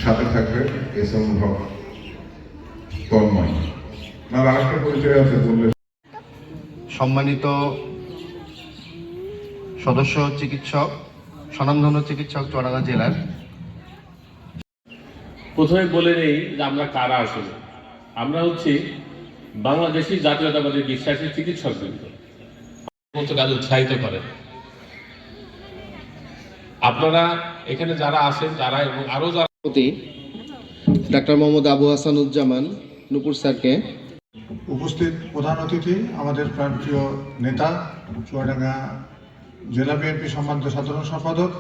সাথে থাকবে এসএম হক তন্ময়। না আরেকটা পরিচয় আছে বললে। সম্মানিত সদস্য চিকিৎসক, স্বনামধন্য চিকিৎসক চুয়াডাঙ্গা জেলার। প্রথমে বলে নেই যে আমরা কারা আসলে। আমরা হচ্ছি বাংলাদেশি জাতীয়তাবাদী বিশ্বাসী চিকিৎসকবৃন্দ, কাজ উৎসাহিত করে। আপনারা এখানে যারা আছেন তারা এবং আরো যারা ডাক্তার মোহাম্মদ আবু হাসানুজ্জামান নুপুর স্যারকে, উপস্থিত প্রধান অতিথি আমাদের প্রাণপ্রিয় নেতা চুয়াডাঙ্গা জেলা বিএনপি সম্মানিত সাধারণ সম্পাদক।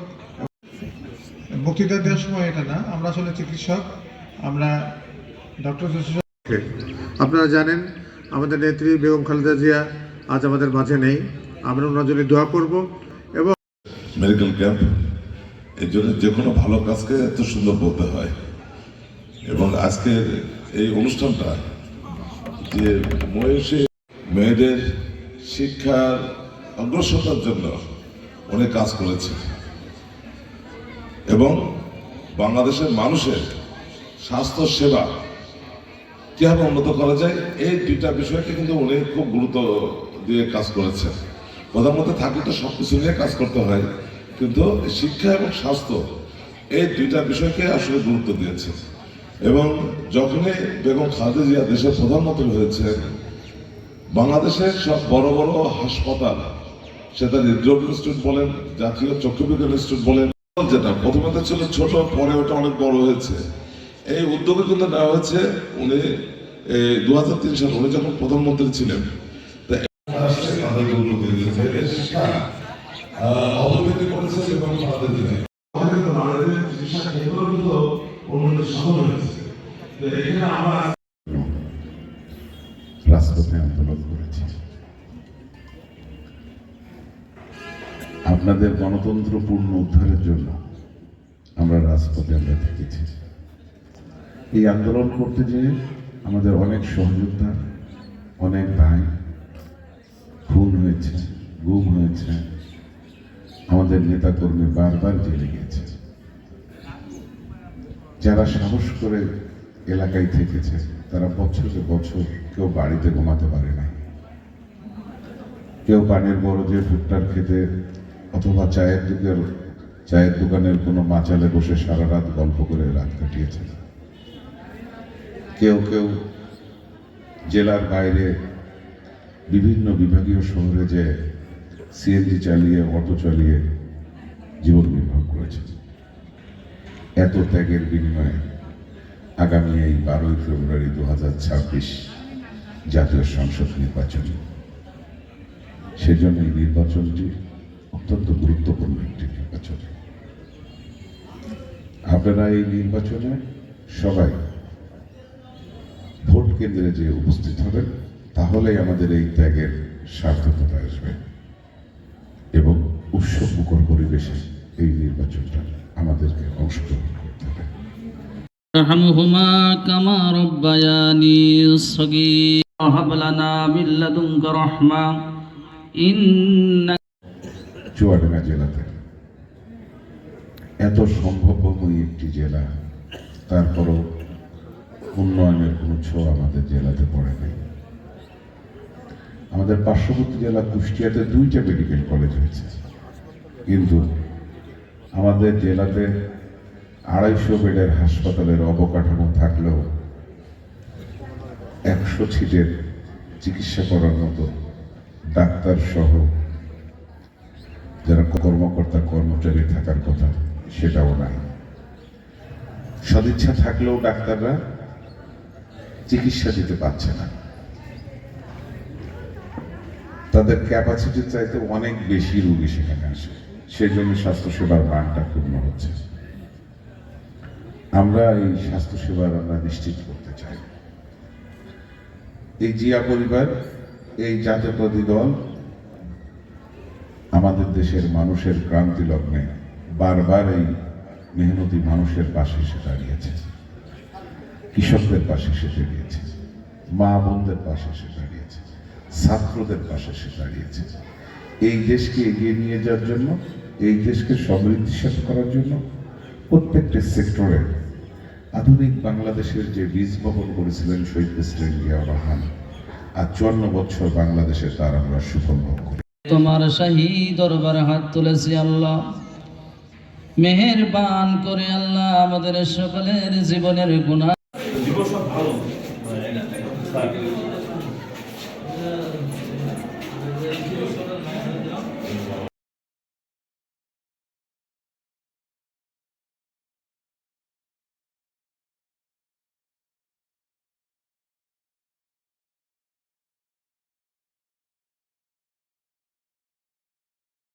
বক্তৃতা দেওয়ার সময় এটা না, আমরা আসলে চিকিৎসক, আমরা ডক্টর। আপনারা জানেন আমাদের নেত্রী বেগম খালেদা জিয়া আজ আমাদের মাঝে নেই, আমরা ওনার জন্য দোয়া করব। এবং মেডিকেল ক্যাম্প এর জন্য যে কোনো ভালো কাজকে এত সুন্দর বলতে হয়। এবং আজকের এই অনুষ্ঠানটা যে মেয়েদের শিক্ষার অগ্রসরতার জন্য অনেক কাজ করেছে এবং বাংলাদেশের মানুষের স্বাস্থ্য সেবা কিভাবে উন্নত করা যায় এই দুইটা বিষয়কে কিন্তু উনি খুব গুরুত্ব দিয়ে কাজ করেছেন। প্রধানমন্ত্রী থাকলে তো সব কিছু নিয়ে কাজ করতে হয়, কিন্তু শিক্ষা এবং স্বাস্থ্য এই দুইটা বিষয়কে আসলে গুরুত্ব দিয়েছে। এবং যখনই বেগম খালেদা জিয়া দেশের প্রধানমন্ত্রী হয়েছে, বাংলাদেশের সব বড় বড় হাসপাতাল, সেটা হৃদরোগ ইনস্টিটিউট বলেন, জাতীয় চক্ষু বিজ্ঞান ইনস্টিটিউট বলেন, যেটা প্রথমে তো ছিল ছোট, পরে ওটা অনেক বড় হয়েছে। এই উদ্যোগে কিন্তু নেওয়া হয়েছে উনি 2003 সালে উনি যখন প্রধানমন্ত্রী ছিলেন। রাজপথে আন্দোলন করেছি, আপনাদের গণতন্ত্র পূর্ণ উদ্ধারের জন্য আমরা রাজপথে আমরা থেকেছি। এই আন্দোলন করতে যেয়ে আমাদের অনেক সহযোদ্ধা, অনেক ভাই খুন হয়েছে, গুম হয়েছে, আমাদের নেতাকর্মী বারবার জেলে গেছে। যারা সাহস করে এলাকায় থেকেছে তারা বছরে বছর কেউ বাড়িতে ঘুমাতে পারে না, কেউ পানের বরজে ভুট্টার খেতে অথবা চায়ের দোকানের কোনো মাচালে বসে সারা রাত গল্প করে রাত কাটিয়েছে। কেউ কেউ জেলার বাইরে বিভিন্ন বিভাগীয় শহরে যে সিএনজি চালিয়ে, অটো চালিয়ে জীবন নির্বাহ করেছে। এত ত্যাগের বিনিময়ে আগামী এই 12ই ফেব্রুয়ারি 2026 জাতীয় সংসদ নির্বাচন, সেজন্য এই নির্বাচনটি অত্যন্ত গুরুত্বপূর্ণ একটি নির্বাচন। আপনারা এই নির্বাচনে সবাই ভোট কেন্দ্রে যে উপস্থিত হবেন, তাহলেই আমাদের এই ত্যাগের সার্থকতা আসবে এবং উৎসবমুখর পরিবেশে এই নির্বাচনটা আমাদেরকে অংশগ্রহণ করতে হবে। ارحمهما كما ربياني صغيرا هب لنا من لدنك رحمة إنك। চুয়াডাঙ্গা জেলাতে এত সম্ভাব্যময়ী একটি জেলা, তারপরও উন্নয়নের কোনো ছোঁয়া আমাদের জেলাতে পড়ে নাই। আমাদের পার্শ্ববর্তী জেলা কুষ্টিয়াতে 2টা মেডিকেল কলেজ হয়েছে, কিন্তু আমাদের জেলাতে 250 বেডের হাসপাতালের অবকাঠামো থাকলেও 100 সিটের চিকিৎসা করার মতো ডাক্তার সহ যারা কর্মকর্তা কর্মচারী থাকার কথা সেটাও নাই। সদিচ্ছা থাকলেও ডাক্তাররা চিকিৎসা দিতে পারছে না, তাদের ক্যাপাসিটির চাইতে অনেক বেশি রোগী সেখানে আসে, সেই জন্য স্বাস্থ্যসেবার মানটা ক্ষুণ্ণ হচ্ছে। আমরা এই স্বাস্থ্যসেবার আমরা নিশ্চিত করতে চাই। এই জিয়া পরিবার, এই জাতীয়তাবাদী দল আমাদের দেশের মানুষের ক্রান্তি লগ্নে বারবার এই মেহনতি মানুষের পাশে এসে দাঁড়িয়েছে, কৃষকদের পাশে এসে দাঁড়িয়েছে, মা বোনদের পাশে এসে দাঁড়িয়েছে, ছাত্রদের পাশে এসে দাঁড়িয়েছে। এই দেশকে এগিয়ে নিয়ে যাওয়ার জন্য, এই দেশকে সমৃদ্ধিশালী করার জন্য প্রত্যেকটি সেক্টরে আধুনিক বাংলাদেশের যে বীজ বপন করেছিলেন শহীদ প্রেসিডেন্ট জিয়াউর রহমান, আজ 54 বছর বাংলাদেশে তার আমরা সুফল ভোগ করি। তোমার শাহী দরবারে হাত তুলেছি আল্লাহ, মেহেরবান করে আল্লাহ আমাদের সকলের জীবনের গুনাহ